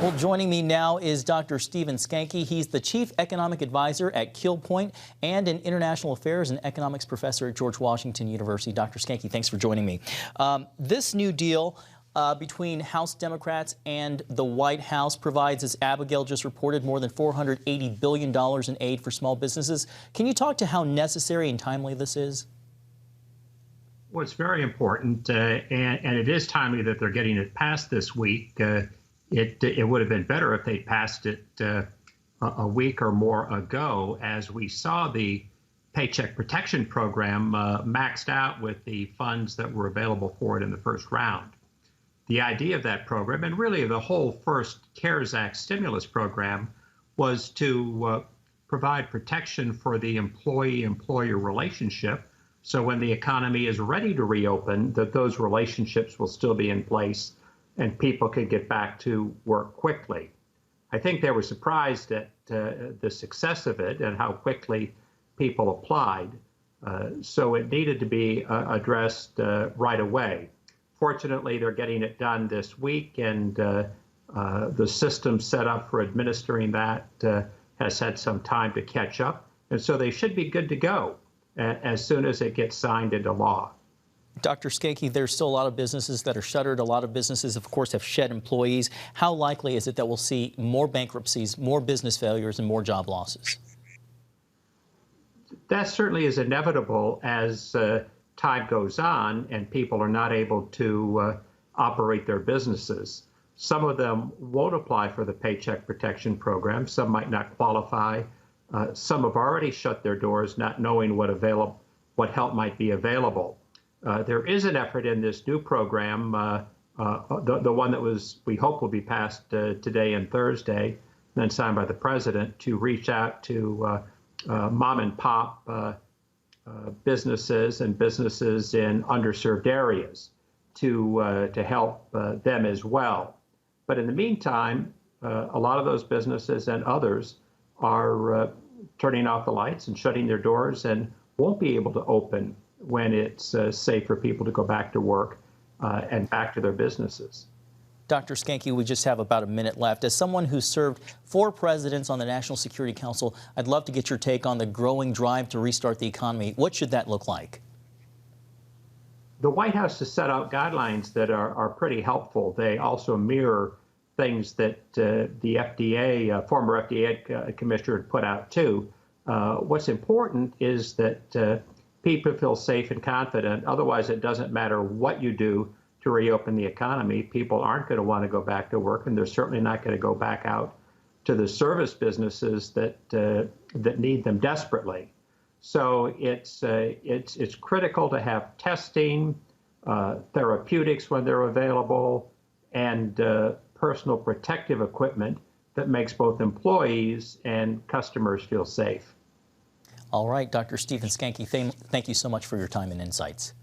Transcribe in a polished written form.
Well, joining me now is Dr. Stephen Skanke. He's the Chief Economic Advisor at Kill Point and an International Affairs and Economics Professor at George Washington University. Dr. Skanke, thanks for joining me. This new deal between House Democrats and the White House provides, as Abigail just reported, more than $480 billion in aid for small businesses. Can you talk to how necessary and timely this is? Well, it's very important, and it is timely that they're getting it passed this week. It would have been better if they passed it a week or more ago, as we saw the Paycheck Protection Program maxed out with the funds that were available for it in the first round. The idea of that program, and really the whole first CARES Act stimulus program, was to provide protection for the employee-employer relationship, so when the economy is ready to reopen, that those relationships will still be in place and people could get back to work quickly. I think they were surprised at the success of it and how quickly people applied. So it needed to be addressed right away. Fortunately, they're getting it done this week, and the system set up for administering that has had some time to catch up. And so they should be good to go as soon as it gets signed into law. Dr. Skanke, there's still a lot of businesses that are shuttered. A lot of businesses, of course, have shed employees. How likely is it that we'll see more bankruptcies, more business failures, and more job losses? That certainly is inevitable as time goes on and people are not able to operate their businesses. Some of them won't apply for the Paycheck Protection Program. Some might not qualify. Some have already shut their doors, not knowing what help might be available. There is an effort in this new program, the one that we hope will be passed today and Thursday, then signed by the president, to reach out to mom and pop businesses and businesses in underserved areas to help them as well. But in the meantime, a lot of those businesses and others are turning off the lights and shutting their doors and won't be able to open when it's safe for people to go back to work and back to their businesses. Dr. Skanke, we just have about a minute left. As someone who served 4 presidents on the National Security Council, I'd love to get your take on the growing drive to restart the economy. What should that look like? The White House has set out guidelines that are pretty helpful. They also mirror things that the FDA, former FDA commissioner, had put out too. What's important is that people feel safe and confident. Otherwise, it doesn't matter what you do to reopen the economy. People aren't going to want to go back to work, and they're certainly not going to go back out to the service businesses that need them desperately. So it's critical to have testing, therapeutics when they're available, and personal protective equipment that makes both employees and customers feel safe. All right, Dr. Stephen Skanke, thank you so much for your time and insights.